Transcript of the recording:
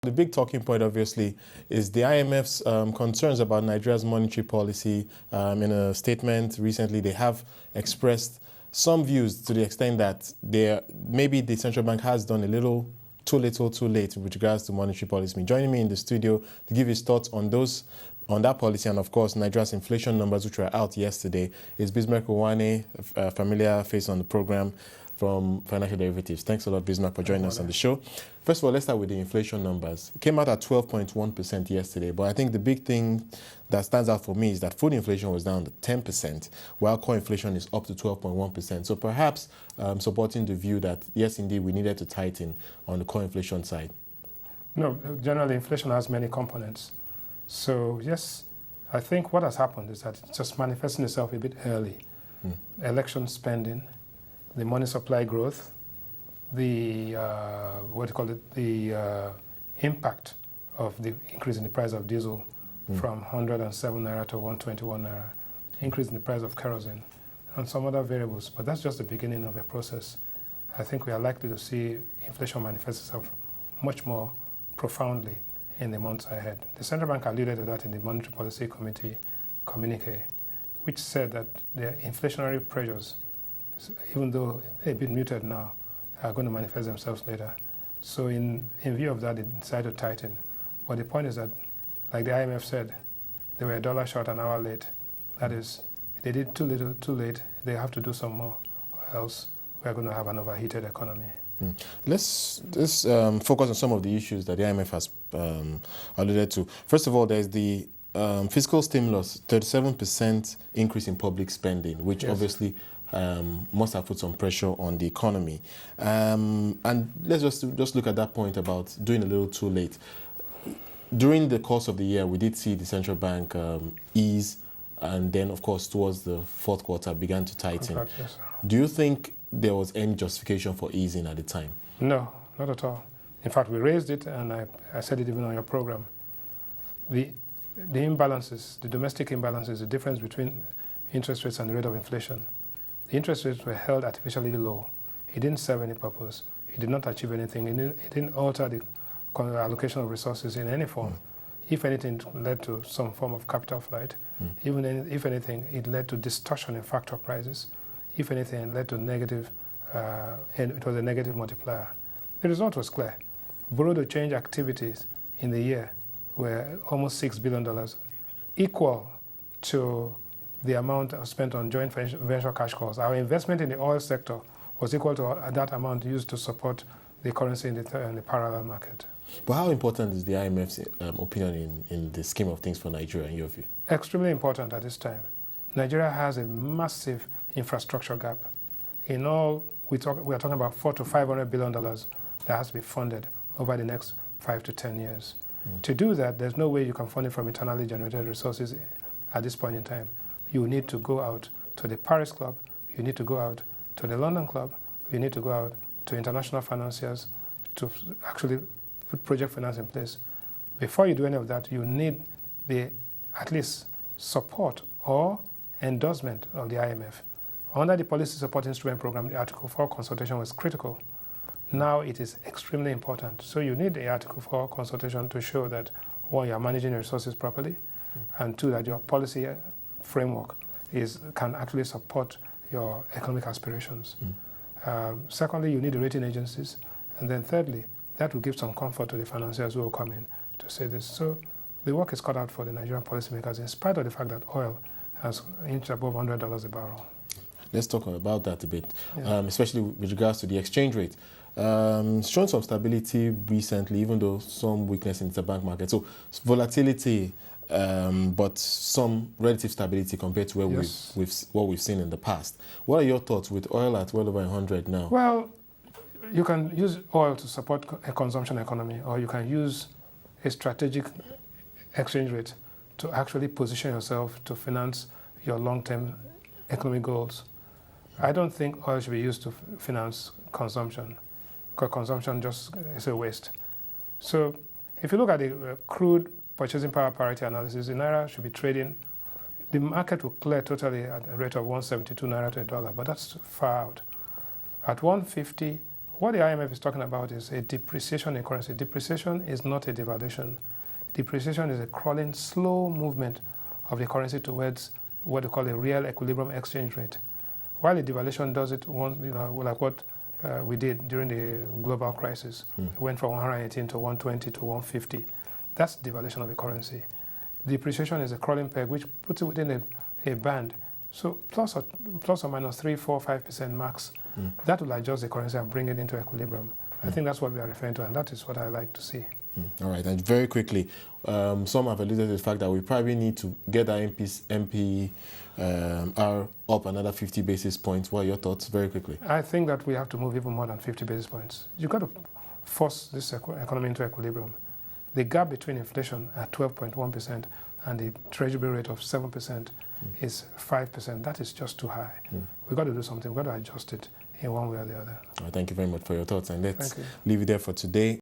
The big talking point, obviously, is the IMF's concerns about Nigeria's monetary policy. In a statement recently, they have expressed some views to the extent that maybe the central bank has done a little too late with regards to monetary policy. Joining me in the studio to give his thoughts on that policy and, of course, Nigeria's inflation numbers, which were out yesterday, is Bismarck Rewane, a familiar face on the program from Financial Derivatives. Thanks a lot, Bismarck, for joining us on the show. First of all, let's start with the inflation numbers. It came out at 12.1% yesterday, but I think the big thing that stands out for me is that food inflation was down to 10%, while core inflation is up to 12.1%. So perhaps supporting the view that, yes, indeed, we needed to tighten on the core inflation side. No, generally, inflation has many components. So, yes, I think what has happened is that it's just manifesting itself a bit early. Election spending, the money supply growth, the impact of the increase in the price of diesel from 107 naira to 121 naira, increase in the price of kerosene, and some other variables. But that's just the beginning of a process. I think we are likely to see inflation manifest itself much more profoundly in the months ahead. The central bank alluded to that in the Monetary Policy Committee communique, which said that the inflationary pressures, even though a bit muted now, are going to manifest themselves later. So in view of that, they decided to tighten. But the point is that, like the IMF said, they were $1 short an hour late. That is, if they did too little, too late, they have to do some more, or else we're going to have an overheated economy. Let's focus on some of the issues that the IMF has alluded to. First of all, there's the fiscal stimulus, 37% increase in public spending, which obviously must have put some pressure on the economy. And let's just look at that point about doing a little too late. During the course of the year, we did see the central bank ease, and then, of course, towards the fourth quarter, began to tighten. Yes. Do you think there was any justification for easing at the time? No, not at all. In fact, we raised it, and I said it even on your program. The imbalances, the domestic imbalances, the difference between interest rates and the rate of inflation. The interest rates were held artificially low. It didn't serve any purpose. It did not achieve anything. It didn't alter the allocation of resources in any form. If anything, it led to some form of capital flight. Even if anything, it led to distortion in factor prices. If anything, it led to negative, and it was a negative multiplier. The result was clear. Borrow-to-change activities in the year were almost $6 billion, equal to the amount spent on joint venture cash calls. Our investment in the oil sector was equal to that amount used to support the currency in the parallel market. But how important is the IMF's opinion in the scheme of things for Nigeria, in your view? Extremely important at this time. Nigeria has a massive infrastructure gap. In all, we are talking about $400 to $500 billion that has to be funded over the next 5 to 10 years. To do that, there's no way you can fund it from internally generated resources at this point in time. You need to go out to the Paris Club, you need to go out to the London Club, you need to go out to international financiers to actually put project finance in place. Before you do any of that, you need the at least support or endorsement of the IMF. Under the Policy Support Instrument Program, the Article 4 consultation was critical. Now it is extremely important. So you need the Article 4 consultation to show that, one, you are managing your resources properly, and two, that your policy framework can actually support your economic aspirations. Secondly, you need the rating agencies. And then thirdly, that will give some comfort to the financiers who will come in to say this. So the work is cut out for the Nigerian policymakers in spite of the fact that oil has inched above $100 a barrel. Let's talk about that a bit, especially with regards to the exchange rate. It's shown some stability recently, even though some weakness in the bank market. So volatility, but some relative stability compared to what we've seen in the past. What are your thoughts with oil at well over 100 now? Well, you can use oil to support a consumption economy, or you can use a strategic exchange rate to actually position yourself to finance your long-term economic goals. I don't think oil should be used to finance consumption, because consumption just is a waste. So if you look at the crude purchasing power parity analysis, the naira should be trading, the market will clear totally at a rate of 172 naira to $1, but that's far out. At 150, What the IMF is talking about is a depreciation in currency. Depreciation is not a devaluation. Depreciation is a crawling, slow movement of the currency towards what they call a real equilibrium exchange rate. While a devaluation does it, like what we did during the global crisis. It went from 118 to 120 to 150. That's devaluation of the currency. Depreciation is a crawling peg which puts it within a band. So plus or minus 3, 4, 5% max. That will adjust the currency and bring it into equilibrium. I think that's what we are referring to, and that is what I like to see. All right, and very quickly, some have alluded to the fact that we probably need to get our MPR up another 50 basis points. What are your thoughts, very quickly? I think that we have to move even more than 50 basis points. You've got to force this economy into equilibrium. The gap between inflation at 12.1% and the treasury rate of 7% is 5%. That is just too high. We've got to do something. We've got to adjust it in one way or the other. All right, thank you very much for your thoughts, and let's leave it there for today.